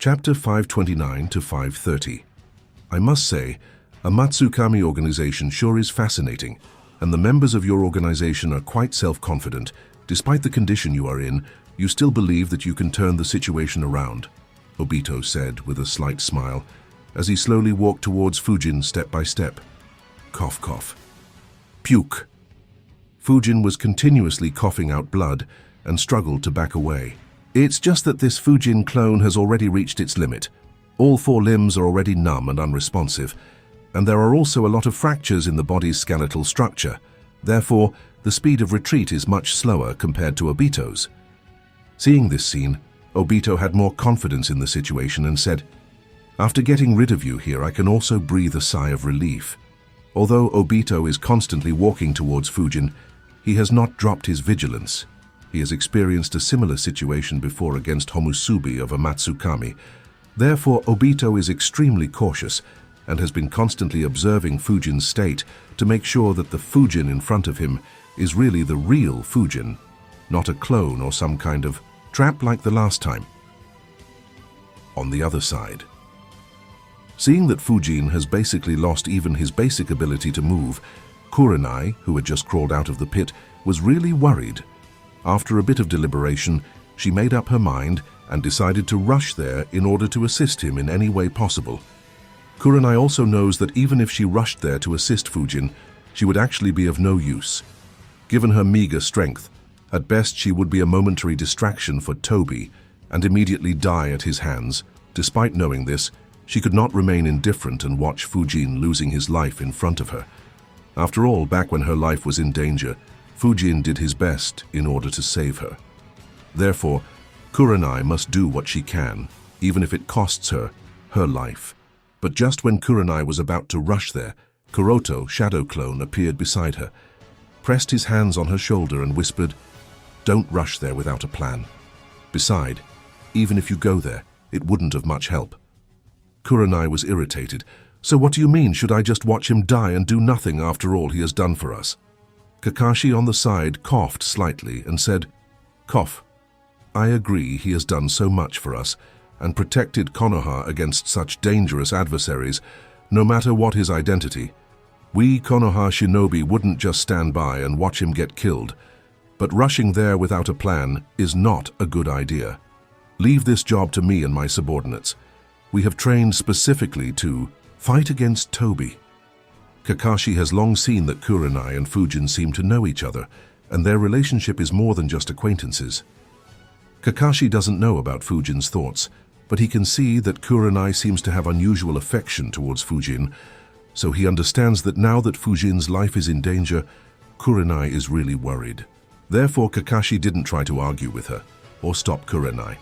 Chapter 529 to 530. I must say, a Matsukami organization sure is fascinating, and the members of your organization are quite self-confident. Despite the condition you are in, you still believe that you can turn the situation around, Obito said with a slight smile, as he slowly walked towards Fujin step by step. Cough, cough. Puke. Fujin was continuously coughing out blood and struggled to back away. It's just that this Fujin clone has already reached its limit. All four limbs are already numb and unresponsive, and there are also a lot of fractures in the body's skeletal structure. Therefore, the speed of retreat is much slower compared to Obito's. Seeing this scene, Obito had more confidence in the situation and said, "After getting rid of you here, I can also breathe a sigh of relief." Although Obito is constantly walking towards Fujin, he has not dropped his vigilance. He has experienced a similar situation before against Homusubi of a Matsukami. Therefore, Obito is extremely cautious and has been constantly observing Fujin's state to make sure that the Fujin in front of him is really the real Fujin, not a clone or some kind of trap like the last time. On the other side, seeing that Fujin has basically lost even his basic ability to move, Kurenai, who had just crawled out of the pit, was really worried. After a bit of deliberation, she made up her mind and decided to rush there in order to assist him in any way possible. Kurenai also knows that even if she rushed there to assist Fujin, she would actually be of no use. Given her meager strength, at best she would be a momentary distraction for Toby and immediately die at his hands. Despite knowing this, she could not remain indifferent and watch Fujin losing his life in front of her. After all, back when her life was in danger, Fujin did his best in order to save her. Therefore, Kurenai must do what she can, even if it costs her her life. But just when Kurenai was about to rush there, Kuroto, Shadow Clone, appeared beside her, pressed his hands on her shoulder and whispered, "Don't rush there without a plan. Beside, even if you go there, it wouldn't have much help." Kurenai was irritated. "So what do you mean? Should I just watch him die and do nothing after all he has done for us?" Kakashi on the side coughed slightly and said, "Cough. I agree he has done so much for us and protected Konoha against such dangerous adversaries, no matter what his identity. We Konoha shinobi wouldn't just stand by and watch him get killed, but rushing there without a plan is not a good idea. Leave this job to me and my subordinates. We have trained specifically to fight against Toby." Kakashi has long seen that Kurenai and Fujin seem to know each other, and their relationship is more than just acquaintances. Kakashi doesn't know about Fujin's thoughts, but he can see that Kurenai seems to have unusual affection towards Fujin, so he understands that now that Fujin's life is in danger, Kurenai is really worried. Therefore, Kakashi didn't try to argue with her or stop Kurenai.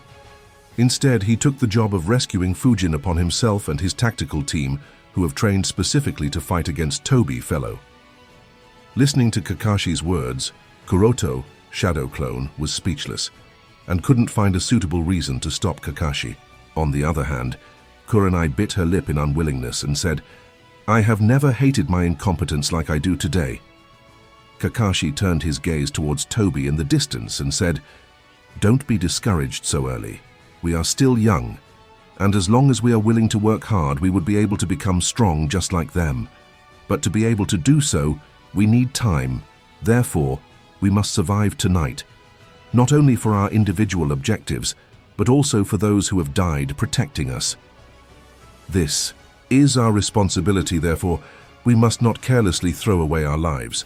Instead, he took the job of rescuing Fujin upon himself and his tactical team, who have trained specifically to fight against Toby fellow. Listening to Kakashi's words, Kuroto, Shadow Clone, was speechless and couldn't find a suitable reason to stop Kakashi. On the other hand, Kurenai bit her lip in unwillingness and said, "I have never hated my incompetence like I do today." Kakashi turned his gaze towards Toby in the distance and said, "Don't be discouraged so early. We are still young, and as long as we are willing to work hard, we would be able to become strong just like them. But to be able to do so, we need time. Therefore, we must survive tonight, not only for our individual objectives, but also for those who have died protecting us. This is our responsibility, therefore, we must not carelessly throw away our lives."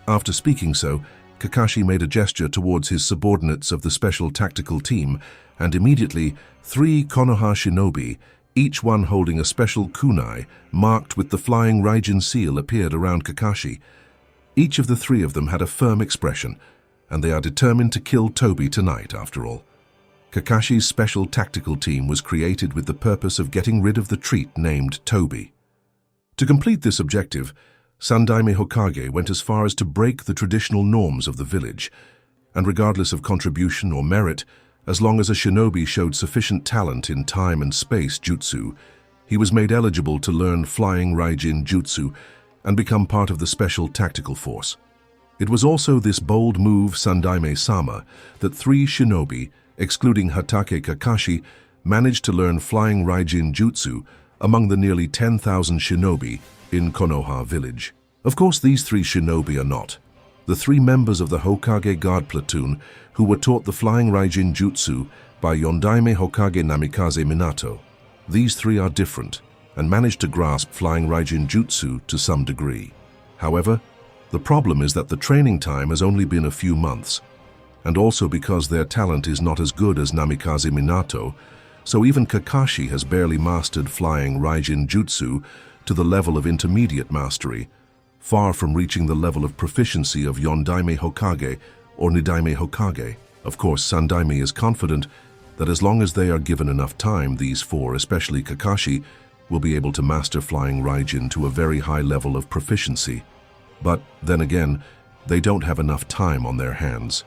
After speaking so, Kakashi made a gesture towards his subordinates of the special tactical team, and immediately 3 Konoha shinobi, each one holding a special kunai marked with the flying Raijin seal, appeared around Kakashi. Each of the 3 of them had a firm expression, and they are determined to kill Toby tonight after all. Kakashi's special tactical team was created with the purpose of getting rid of the treat named Toby. To complete this objective, Sandaime Hokage went as far as to break the traditional norms of the village, and regardless of contribution or merit, as long as a shinobi showed sufficient talent in time and space jutsu, he was made eligible to learn flying Raijin jutsu and become part of the special tactical force. It was also this bold move Sandaime-sama that 3 shinobi, excluding Hatake Kakashi, managed to learn flying Raijin Jutsu among the nearly 10,000 shinobi in Konoha village. Of course, these 3 shinobi are not the 3 members of the Hokage Guard platoon who were taught the flying Raijin Jutsu by Yondaime Hokage Namikaze Minato. These 3 are different and managed to grasp flying Raijin Jutsu to some degree. However, the problem is that the training time has only been a few months, and also because their talent is not as good as Namikaze Minato, so even Kakashi has barely mastered flying Raijin Jutsu to the level of intermediate mastery, far from reaching the level of proficiency of Yondaime Hokage or Nidaime Hokage. Of course, Sandaime is confident that as long as they are given enough time, these 4, especially Kakashi, will be able to master flying Raijin to a very high level of proficiency. But then again, they don't have enough time on their hands.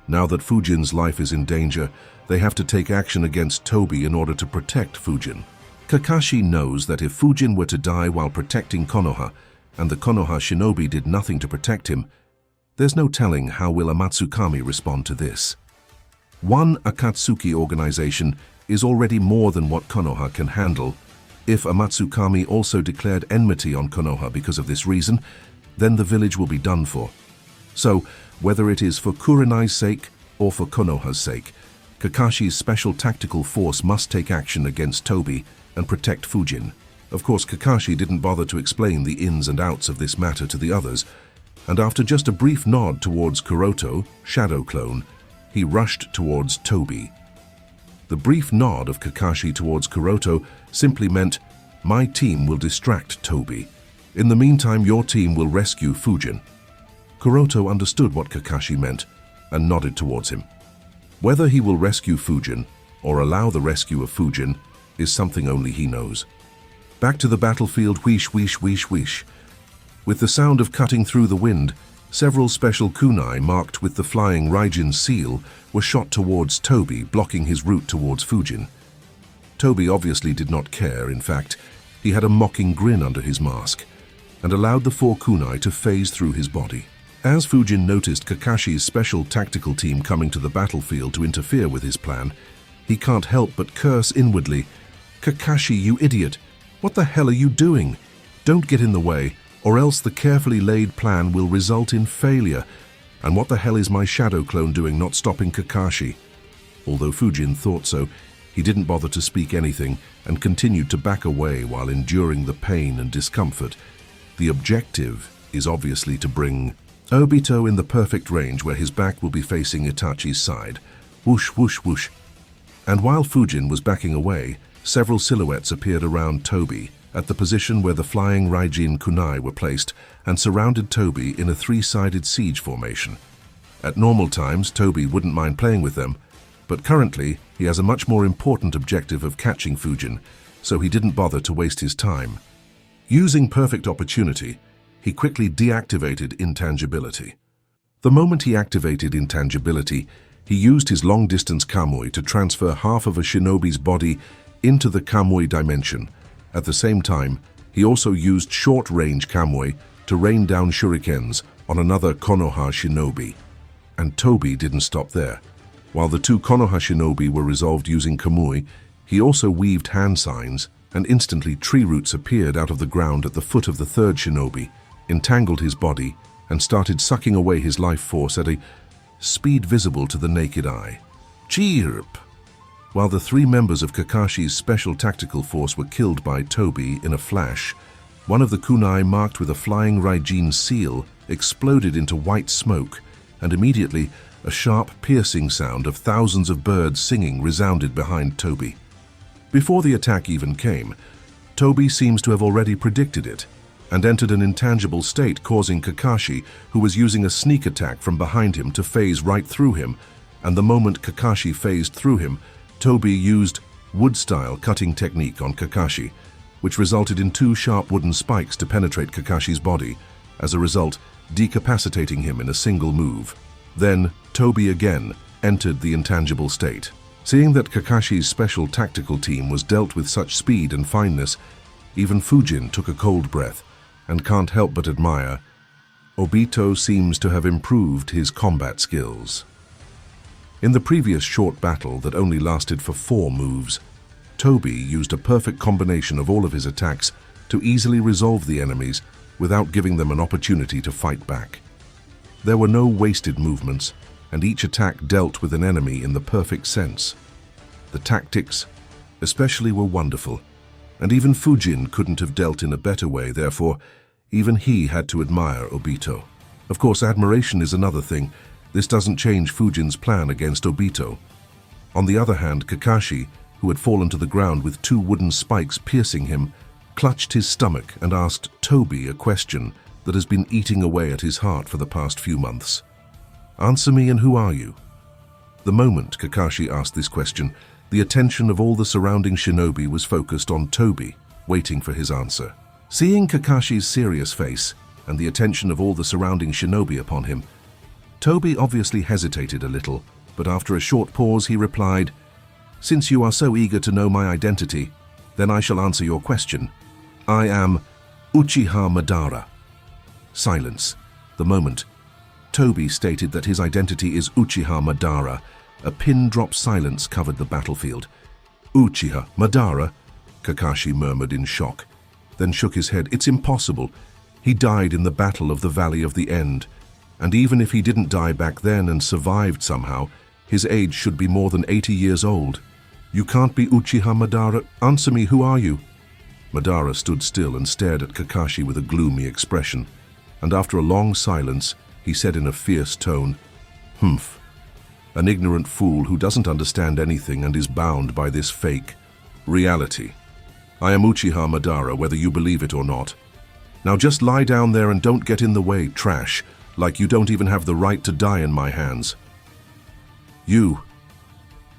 Now that Fujin's life is in danger, they have to take action against Tobi in order to protect Fujin. Kakashi knows that if Fujin were to die while protecting Konoha, and the Konoha shinobi did nothing to protect him, there's no telling how will Amatsukami respond to this. One Akatsuki organization is already more than what Konoha can handle. If Amatsukami also declared enmity on Konoha because of this reason, then the village will be done for. So, whether it is for Kurenai's sake or for Konoha's sake, Kakashi's special tactical force must take action against Tobi and protect Fujin. Of course, Kakashi didn't bother to explain the ins and outs of this matter to the others, and after just a brief nod towards Kuroto, Shadow Clone, he rushed towards Tobi. The brief nod of Kakashi towards Kuroto simply meant, "My team will distract Tobi. In the meantime, your team will rescue Fujin." Kuroto understood what Kakashi meant and nodded towards him. Whether he will rescue Fujin or allow the rescue of Fujin is something only he knows. Back to the battlefield, wheesh, wheesh, wheesh, wheesh. With the sound of cutting through the wind, several special kunai marked with the flying Raijin seal were shot towards Tobi, blocking his route towards Fujin. Tobi obviously did not care. In fact, he had a mocking grin under his mask and allowed the 4 kunai to phase through his body. As Fujin noticed Kakashi's special tactical team coming to the battlefield to interfere with his plan, he can't help but curse inwardly, "Kakashi, you idiot! What the hell are you doing? Don't get in the way, or else the carefully laid plan will result in failure. And what the hell is my shadow clone doing not stopping Kakashi?" Although Fujin thought so, he didn't bother to speak anything and continued to back away while enduring the pain and discomfort. The objective is obviously to bring Obito in the perfect range where his back will be facing Itachi's side. Whoosh, whoosh, whoosh. And while Fujin was backing away, several silhouettes appeared around Tobi at the position where the flying Raijin kunai were placed and surrounded Tobi in a 3-sided siege formation. At normal times, Tobi wouldn't mind playing with them, but currently he has a much more important objective of catching Fujin, so he didn't bother to waste his time. Using perfect opportunity, he quickly deactivated intangibility. The moment he activated intangibility, he used his long-distance kamui to transfer half of a shinobi's body into the kamui dimension. At the same time, he also used short-range kamui to rain down shurikens on another Konoha shinobi. And Tobi didn't stop there. While the 2 Konoha shinobi were resolved using kamui, he also weaved hand signs, and instantly tree roots appeared out of the ground at the foot of the 3rd shinobi, entangled his body, and started sucking away his life force at a speed visible to the naked eye. Chirp! While the 3 members of Kakashi's special tactical force were killed by Tobi in a flash, one of the kunai marked with a flying Raijin seal exploded into white smoke, and immediately a sharp, piercing sound of thousands of birds singing resounded behind Tobi. Before the attack even came, Tobi seems to have already predicted it and entered an intangible state, causing Kakashi, who was using a sneak attack from behind him, to phase right through him, and the moment Kakashi phased through him, Tobi used wood-style cutting technique on Kakashi, which resulted in 2 sharp wooden spikes to penetrate Kakashi's body, as a result decapacitating him in a single move. Then Tobi again entered the intangible state. Seeing that Kakashi's special tactical team was dealt with such speed and fineness, even Fujin took a cold breath and can't help but admire. Obito seems to have improved his combat skills. In the previous short battle that only lasted for 4 moves, Toby used a perfect combination of all of his attacks to easily resolve the enemies without giving them an opportunity to fight back. There were no wasted movements, and each attack dealt with an enemy in the perfect sense. The tactics, especially, were wonderful, and even Fujin couldn't have dealt in a better way, therefore, even he had to admire Obito. Of course, admiration is another thing. This doesn't change Fujin's plan against Obito. On the other hand, Kakashi, who had fallen to the ground with 2 wooden spikes piercing him, clutched his stomach and asked Toby a question that has been eating away at his heart for the past few months. "Answer me, and who are you?" The moment Kakashi asked this question, the attention of all the surrounding shinobi was focused on Toby, waiting for his answer. Seeing Kakashi's serious face and the attention of all the surrounding shinobi upon him, Toby obviously hesitated a little, but after a short pause he replied, "Since you are so eager to know my identity, then I shall answer your question. I am Uchiha Madara." Silence. The moment Toby stated that his identity is Uchiha Madara, a pin-drop silence covered the battlefield. "Uchiha Madara?" Kakashi murmured in shock, then shook his head. "It's impossible. He died in the Battle of the Valley of the End, and even if he didn't die back then and survived somehow, his age should be more than 80 years old. You can't be Uchiha Madara. Answer me, who are you?" Madara stood still and stared at Kakashi with a gloomy expression, and after a long silence, he said in a fierce tone, "Humph. An ignorant fool who doesn't understand anything and is bound by this fake reality. I am Uchiha Madara, whether you believe it or not. Now just lie down there and don't get in the way, trash, like you don't even have the right to die in my hands." "You."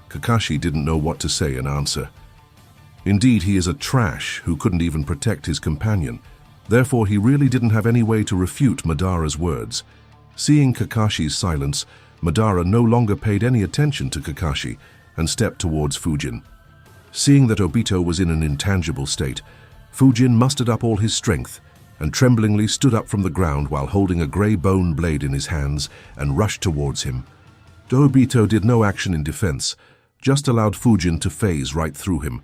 Kakashi didn't know what to say in answer. Indeed, he is a trash who couldn't even protect his companion. Therefore, he really didn't have any way to refute Madara's words. Seeing Kakashi's silence, Madara no longer paid any attention to Kakashi and stepped towards Fujin. Seeing that Obito was in an intangible state, Fujin mustered up all his strength and tremblingly stood up from the ground while holding a grey bone blade in his hands and rushed towards him. Obito did no action in defense, just allowed Fujin to phase right through him,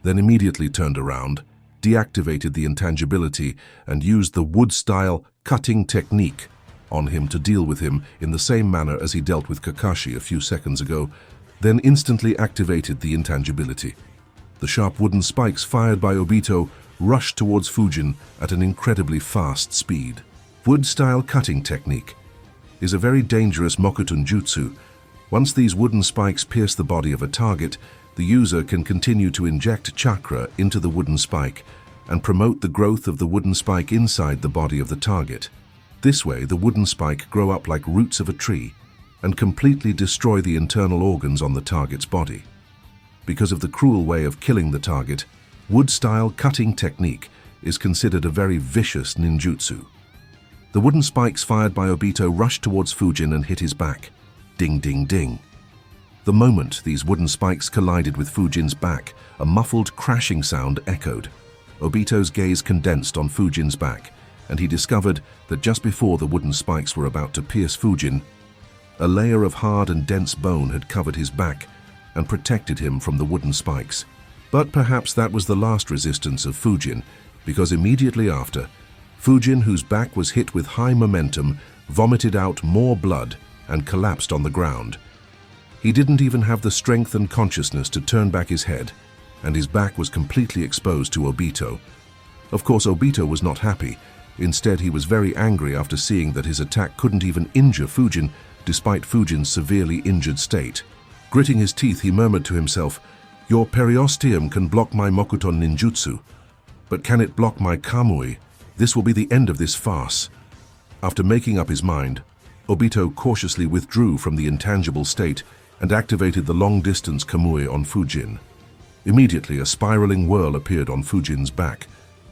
then immediately turned around, deactivated the intangibility, and used the wood-style cutting technique on him to deal with him in the same manner as he dealt with Kakashi a few seconds ago, then instantly activated the intangibility. The sharp wooden spikes fired by Obito rushed towards Fujin at an incredibly fast speed. Wood-style cutting technique is a very dangerous Mokutun jutsu. Once these wooden spikes pierce the body of a target, the user can continue to inject chakra into the wooden spike and promote the growth of the wooden spike inside the body of the target. This way, the wooden spike grow up like roots of a tree and completely destroy the internal organs on the target's body. Because of the cruel way of killing the target, wood-style cutting technique is considered a very vicious ninjutsu. The wooden spikes fired by Obito rushed towards Fujin and hit his back. Ding, ding, ding. The moment these wooden spikes collided with Fujin's back, a muffled crashing sound echoed. Obito's gaze condensed on Fujin's back, and he discovered that just before the wooden spikes were about to pierce Fujin, a layer of hard and dense bone had covered his back and protected him from the wooden spikes. But perhaps that was the last resistance of Fujin, because immediately after, Fujin, whose back was hit with high momentum, vomited out more blood and collapsed on the ground. He didn't even have the strength and consciousness to turn back his head, and his back was completely exposed to Obito. Of course, Obito was not happy. Instead, he was very angry after seeing that his attack couldn't even injure Fujin, despite Fujin's severely injured state. Gritting his teeth, he murmured to himself, "Your periosteum can block my Mokuton ninjutsu, but can it block my Kamui? This will be the end of this farce." After making up his mind, Obito cautiously withdrew from the intangible state and activated the long-distance Kamui on Fujin. Immediately, a spiraling whirl appeared on Fujin's back.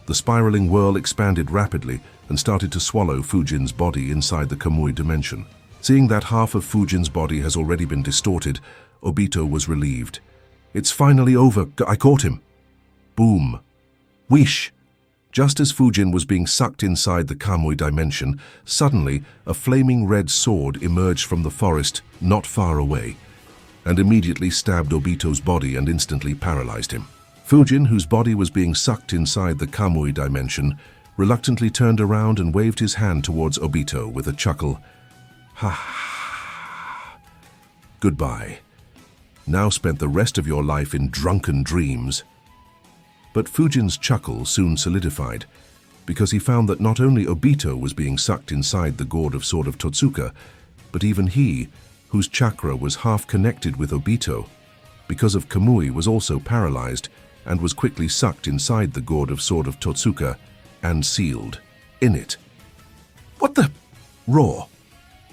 The spiraling whirl expanded rapidly and started to swallow Fujin's body inside the Kamui dimension. Seeing that half of Fujin's body has already been distorted, Obito was relieved. "It's finally over. I caught him." Boom. Whoosh. Just as Fujin was being sucked inside the Kamui dimension, suddenly a flaming red sword emerged from the forest not far away and immediately stabbed Obito's body and instantly paralyzed him. Fujin, whose body was being sucked inside the Kamui dimension, reluctantly turned around and waved his hand towards Obito with a chuckle. Ha! Goodbye. Now spent the rest of your life in drunken dreams. But Fujin's chuckle soon solidified, because he found that not only Obito was being sucked inside the gourd of Sword of Totsuka, but even he, whose chakra was half connected with Obito, because of Kamui, was also paralyzed and was quickly sucked inside the gourd of Sword of Totsuka and sealed in it. What the? Roar.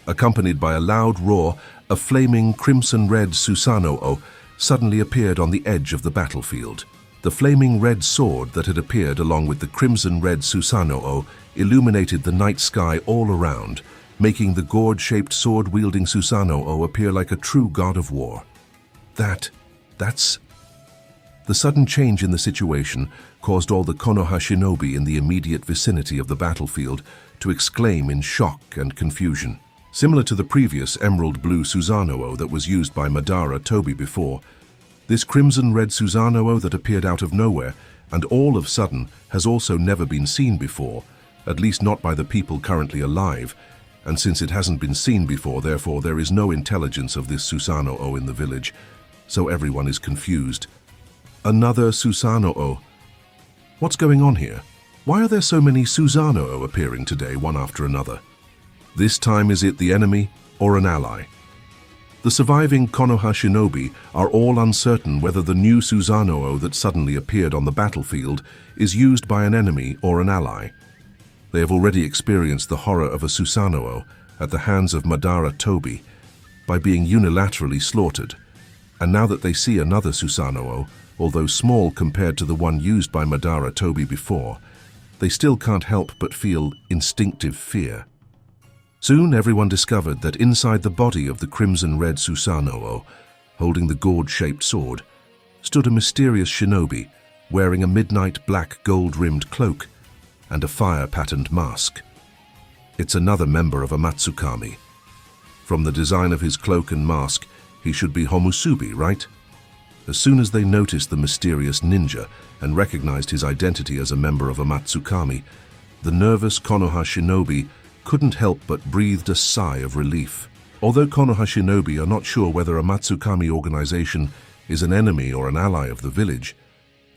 Accompanied by a loud roar, a flaming crimson-red Susanoo suddenly appeared on the edge of the battlefield. The flaming red sword that had appeared along with the crimson-red Susanoo illuminated the night sky all around, making the gourd-shaped sword-wielding Susanoo appear like a true god of war. That's... The sudden change in the situation caused all the Konoha shinobi in the immediate vicinity of the battlefield to exclaim in shock and confusion. Similar to the previous emerald blue Susanoo that was used by Madara Tobi before, this crimson-red Susanoo that appeared out of nowhere and all of a sudden has also never been seen before, at least not by the people currently alive, and since it hasn't been seen before, therefore there is no intelligence of this Susanoo in the village, so everyone is confused. Another Susanoo. What's going on here? Why are there so many Susanoo appearing today, one after another? This time, is it the enemy or an ally? The surviving Konoha shinobi are all uncertain whether the new Susanoo that suddenly appeared on the battlefield is used by an enemy or an ally. They have already experienced the horror of a Susanoo at the hands of Madara Tobi by being unilaterally slaughtered, and now that they see another Susanoo, although small compared to the one used by Madara Tobi before, they still can't help but feel instinctive fear. Soon everyone discovered that inside the body of the crimson-red Susanoo, holding the gourd-shaped sword, stood a mysterious shinobi wearing a midnight black gold-rimmed cloak and a fire-patterned mask. It's another member of Amatsukami. From the design of his cloak and mask, he should be Homusubi, right? As soon as they noticed the mysterious ninja and recognized his identity as a member of Amatsukami, the nervous Konoha shinobi couldn't help but breathed a sigh of relief. Although Konoha shinobi are not sure whether a Amatsukami organization is an enemy or an ally of the village,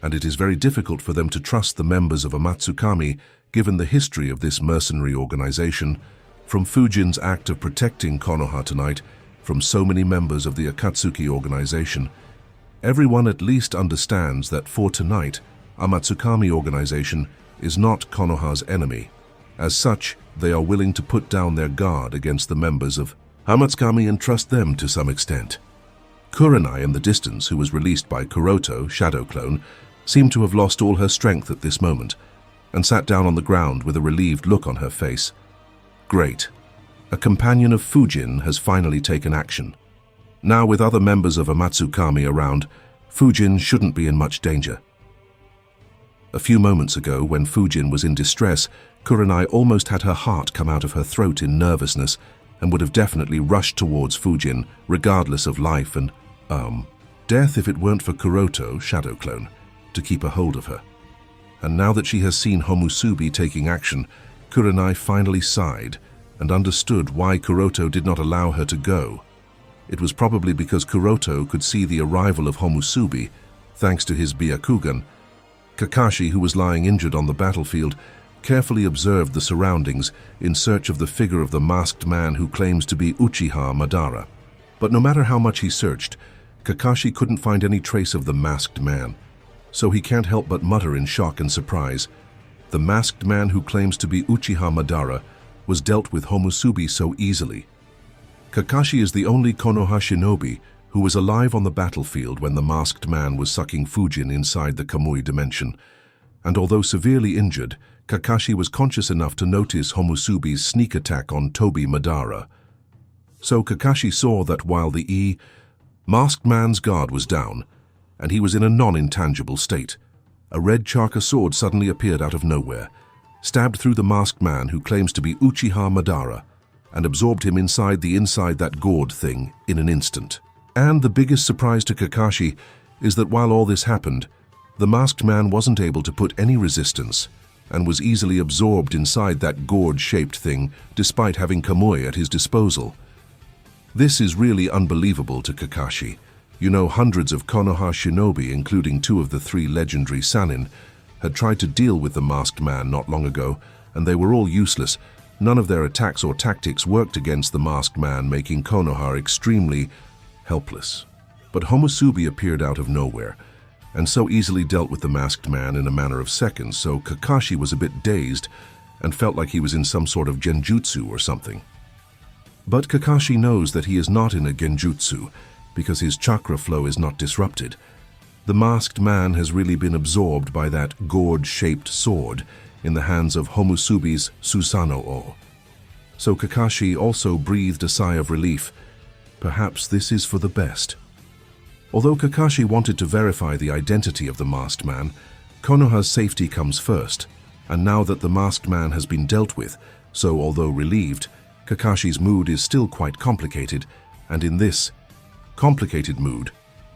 and it is very difficult for them to trust the members of Amatsukami given the history of this mercenary organization, from Fujin's act of protecting Konoha tonight from so many members of the Akatsuki organization, everyone at least understands that for tonight, Amatsukami organization is not Konoha's enemy. As such, they are willing to put down their guard against the members of Amatsukami and trust them to some extent. Kurenai in the distance, who was released by Kuroto, Shadow Clone, seemed to have lost all her strength at this moment and sat down on the ground with a relieved look on her face. Great. A companion of Fujin has finally taken action. Now, with other members of Amatsukami around, Fujin shouldn't be in much danger. A few moments ago, when Fujin was in distress, Kurenai almost had her heart come out of her throat in nervousness and would have definitely rushed towards Fujin, regardless of life and, death if it weren't for Kuroto, Shadow Clone, to keep a hold of her. And now that she has seen Homusubi taking action, Kurenai finally sighed and understood why Kuroto did not allow her to go. It was probably because Kuroto could see the arrival of Homusubi, thanks to his Byakugan. Kakashi, who was lying injured on the battlefield, carefully observed the surroundings in search of the figure of the masked man who claims to be Uchiha Madara. But no matter how much he searched, Kakashi couldn't find any trace of the masked man, so he can't help but mutter in shock and surprise. The masked man who claims to be Uchiha Madara was dealt with Homusubi so easily. Kakashi is the only Konoha shinobi who was alive on the battlefield when the masked man was sucking Fujin inside the Kamui dimension, and although severely injured, Kakashi was conscious enough to notice Homusubi's sneak attack on Tobi Madara. So Kakashi saw that while the masked man's guard was down, and he was in a non-intangible state, a red chakra sword suddenly appeared out of nowhere, stabbed through the masked man who claims to be Uchiha Madara, and absorbed him inside that gourd thing in an instant. And the biggest surprise to Kakashi is that while all this happened, The masked man wasn't able to put any resistance and was easily absorbed inside that gourd-shaped thing despite having Kamui at his disposal. This is really unbelievable to Kakashi. You know, hundreds of Konoha shinobi, including 2 of the 3 legendary Sannin, had tried to deal with the masked man not long ago, and they were all useless. None of their attacks or tactics worked against the masked man, making Konoha extremely helpless. But Homusubi appeared out of nowhere, and so easily dealt with the masked man in a matter of seconds, so Kakashi was a bit dazed and felt like he was in some sort of genjutsu or something. But Kakashi knows that he is not in a genjutsu, because his chakra flow is not disrupted. The masked man has really been absorbed by that gourd-shaped sword in the hands of Homusubi's Susanoo. So Kakashi also breathed a sigh of relief. Perhaps this is for the best. Although Kakashi wanted to verify the identity of the masked man, Konoha's safety comes first, and now that the masked man has been dealt with, so although relieved, Kakashi's mood is still quite complicated, and in this complicated mood,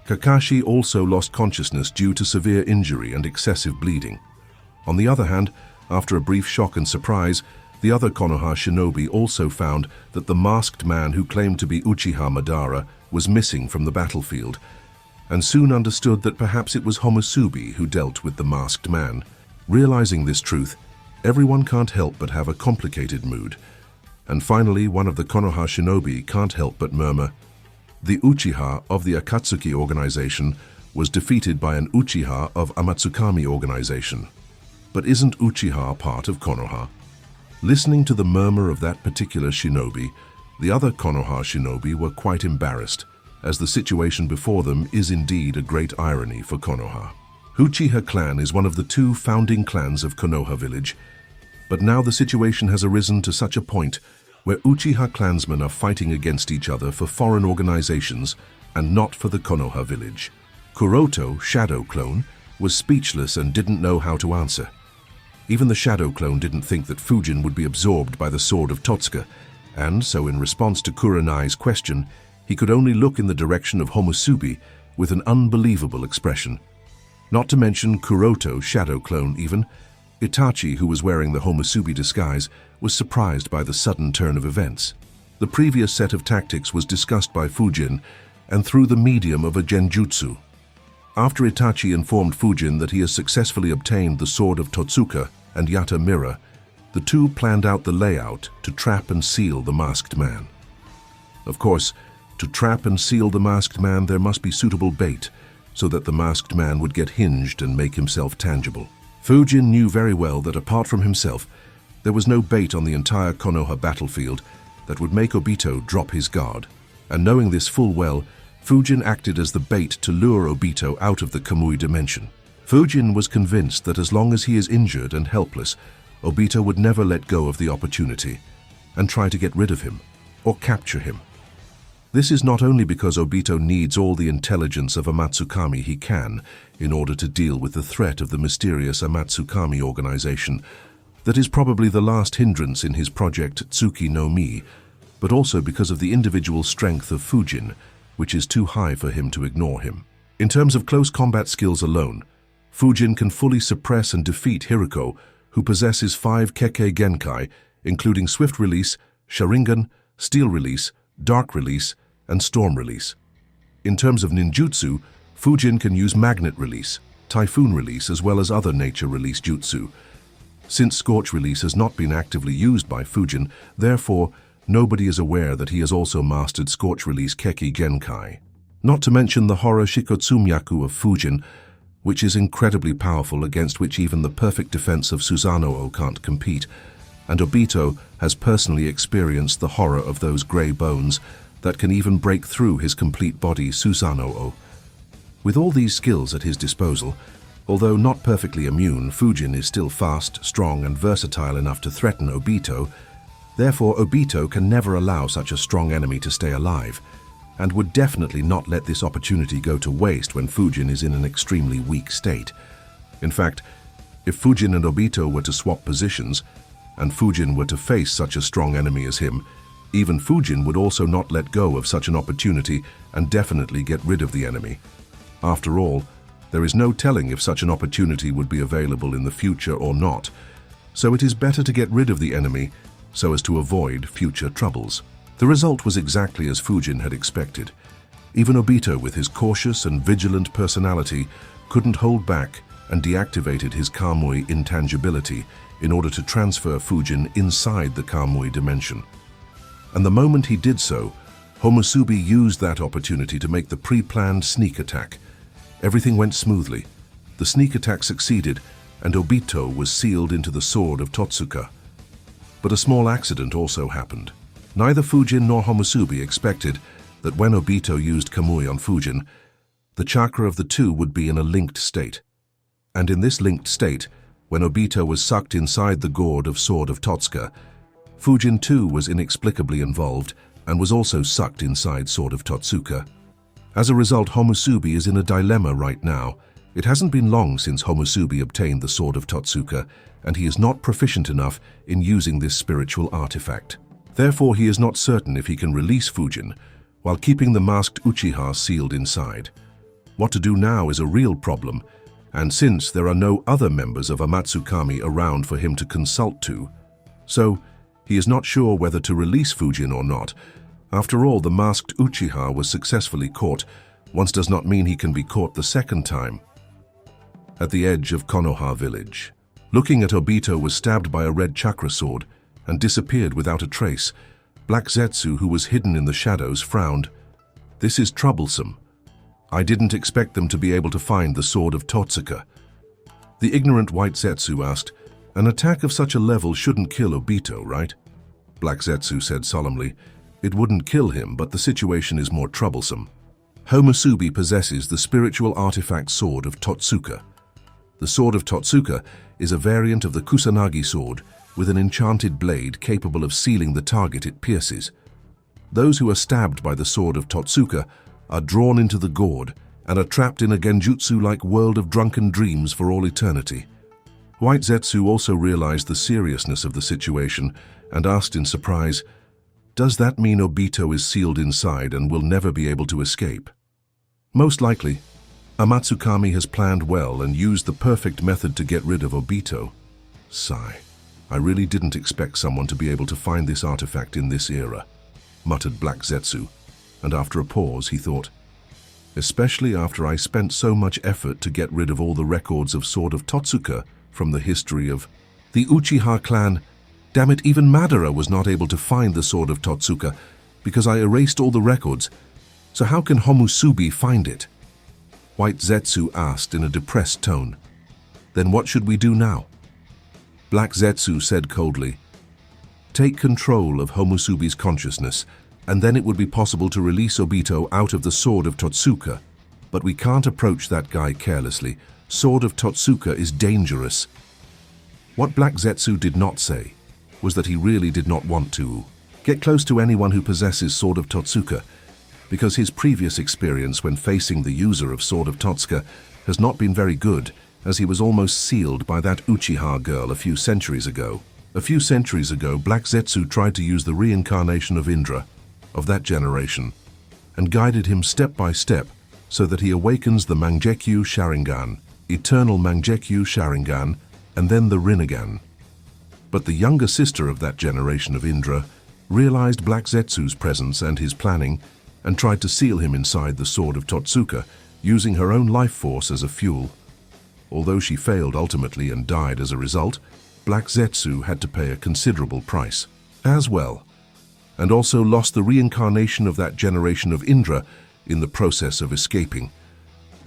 Kakashi also lost consciousness due to severe injury and excessive bleeding. On the other hand, after a brief shock and surprise, the other Konoha shinobi also found that the masked man who claimed to be Uchiha Madara was missing from the battlefield, and soon understood that perhaps it was Homusubi who dealt with the masked man. Realizing this truth, everyone can't help but have a complicated mood. And finally, one of the Konoha shinobi can't help but murmur, "The Uchiha of the Akatsuki organization was defeated by an Uchiha of Amatsukami organization. But isn't Uchiha part of Konoha?" Listening to the murmur of that particular shinobi, the other Konoha shinobi were quite embarrassed, as the situation before them is indeed a great irony for Konoha. Uchiha clan is one of the 2 founding clans of Konoha village, but now the situation has arisen to such a point where Uchiha clansmen are fighting against each other for foreign organizations and not for the Konoha village. Kuroto, Shadow Clone, was speechless and didn't know how to answer. Even the Shadow Clone didn't think that Fujin would be absorbed by the sword of Totsuka, and so in response to Kurenai's question, he could only look in the direction of Homusubi with an unbelievable expression. Not to mention Kuroto, Shadow Clone even, Itachi, who was wearing the Homusubi disguise, was surprised by the sudden turn of events. The previous set of tactics was discussed by Fujin, and through the medium of a genjutsu. After Itachi informed Fujin that he has successfully obtained the sword of Totsuka and Yata Mirror, the 2 planned out the layout to trap and seal the masked man. Of course, to trap and seal the masked man there must be suitable bait, so that the masked man would get hinged and make himself tangible. Fujin knew very well that apart from himself, there was no bait on the entire Konoha battlefield that would make Obito drop his guard. And knowing this full well, Fujin acted as the bait to lure Obito out of the Kamui dimension. Fujin was convinced that as long as he is injured and helpless, Obito would never let go of the opportunity and try to get rid of him or capture him. This is not only because Obito needs all the intelligence of Amatsukami he can in order to deal with the threat of the mysterious Amatsukami organization that is probably the last hindrance in his project Tsuki no Mi, but also because of the individual strength of Fujin, which is too high for him to ignore him. In terms of close combat skills alone, Fujin can fully suppress and defeat Hiriko, who possesses 5 Kekkei Genkai, including Swift Release, Sharingan, Steel Release, Dark Release, and Storm Release. In terms of ninjutsu, Fujin can use Magnet Release, Typhoon Release, as well as other nature release jutsu. Since Scorch Release has not been actively used by Fujin, therefore, nobody is aware that he has also mastered Scorch Release Kekkei Genkai. Not to mention the horror Shikotsumyaku of Fujin, which is incredibly powerful, against which even the perfect defense of Susanoo can't compete, and Obito has personally experienced the horror of those grey bones that can even break through his complete body Susanoo. With all these skills at his disposal, although not perfectly immune, Fujin is still fast, strong, and versatile enough to threaten Obito. Therefore, Obito can never allow such a strong enemy to stay alive, and would definitely not let this opportunity go to waste when Fujin is in an extremely weak state. In fact, if Fujin and Obito were to swap positions, and Fujin were to face such a strong enemy as him, even Fujin would also not let go of such an opportunity and definitely get rid of the enemy. After all, There is no telling if such an opportunity would be available in the future or not, so it is better to get rid of the enemy so as to avoid future troubles. The result was exactly as Fujin had expected. Even Obito, with his cautious and vigilant personality, couldn't hold back and deactivated his Kamui intangibility in order to transfer Fujin inside the Kamui dimension. And the moment he did so, Homusubi used that opportunity to make the pre-planned sneak attack. Everything went smoothly. The sneak attack succeeded, and Obito was sealed into the sword of Totsuka. But a small accident also happened. Neither Fujin nor Homusubi expected that when Obito used Kamui on Fujin, the chakra of the two would be in a linked state. And in this linked state, when Obito was sucked inside the gourd of Sword of Totsuka, Fujin too was inexplicably involved and was also sucked inside Sword of Totsuka. As a result, Homusubi is in a dilemma right now. It hasn't been long since Homusubi obtained the Sword of Totsuka, and he is not proficient enough in using this spiritual artifact. Therefore, he is not certain if he can release Fujin while keeping the masked Uchiha sealed inside. What to do now is a real problem, and since there are no other members of Amatsukami around for him to consult to, so he is not sure whether to release Fujin or not. After all, the masked Uchiha was successfully caught. Once does not mean he can be caught the second time. At the edge of Konoha village, looking at Obito was stabbed by a red chakra sword and disappeared without a trace. Black Zetsu, who was hidden in the shadows, frowned. This is troublesome. I didn't expect them to be able to find the Sword of Totsuka. The ignorant White Zetsu asked, an attack of such a level shouldn't kill Obito, right? Black Zetsu said solemnly, it wouldn't kill him, but the situation is more troublesome. Homusubi possesses the spiritual artifact Sword of Totsuka. The Sword of Totsuka is a variant of the Kusanagi sword with an enchanted blade capable of sealing the target it pierces. Those who are stabbed by the Sword of Totsuka are drawn into the gourd and are trapped in a genjutsu-like world of drunken dreams for all eternity. White Zetsu also realized the seriousness of the situation and asked in surprise, does that mean Obito is sealed inside and will never be able to escape? Most likely. Amatsukami has planned well and used the perfect method to get rid of Obito. Sigh. I really didn't expect someone to be able to find this artifact in this era, muttered Black Zetsu, and after a pause he thought, especially after I spent so much effort to get rid of all the records of Sword of Totsuka from the history of the Uchiha clan. Damn it, even Madara was not able to find the Sword of Totsuka because I erased all the records. So how can Homusubi find it? White Zetsu asked in a depressed tone. Then what should we do now? Black Zetsu said coldly, take control of Homusubi's consciousness, and then it would be possible to release Obito out of the Sword of Totsuka. But we can't approach that guy carelessly. Sword of Totsuka is dangerous. What Black Zetsu did not say was that he really did not want to get close to anyone who possesses Sword of Totsuka, because his previous experience when facing the user of Sword of Totsuka has not been very good, as he was almost sealed by that Uchiha girl a few centuries ago. A few centuries ago, Black Zetsu tried to use the reincarnation of Indra, of that generation, and guided him step by step so that he awakens the Mangekyu Sharingan, eternal Mangekyu Sharingan, and then the rinnegan. But the younger sister of that generation of Indra realized Black Zetsu's presence and his planning and tried to seal him inside the Sword of Totsuka, using her own life force as a fuel. Although she failed ultimately and died as a result, Black Zetsu had to pay a considerable price as well, and also lost the reincarnation of that generation of Indra in the process of escaping.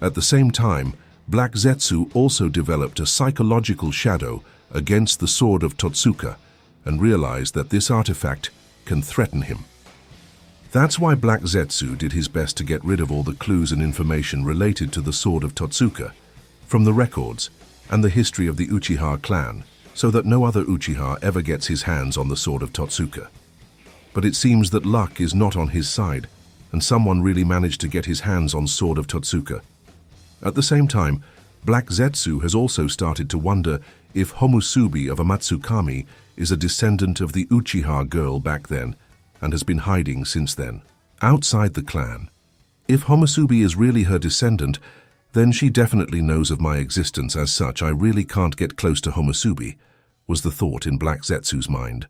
At the same time, Black Zetsu also developed a psychological shadow against the Sword of Totsuka and realized that this artifact can threaten him. That's why Black Zetsu did his best to get rid of all the clues and information related to the Sword of Totsuka from the records and the history of the Uchiha clan, so that no other Uchiha ever gets his hands on the Sword of Totsuka. But it seems that luck is not on his side, and someone really managed to get his hands on Sword of Totsuka. At the same time, Black Zetsu has also started to wonder if Homusubi of Amatsukami is a descendant of the Uchiha girl back then, and has been hiding since then, outside the clan. If Homusubi is really her descendant, Then she definitely knows of my existence. As such, I really can't get close to Homusubi, was the thought in Black Zetsu's mind.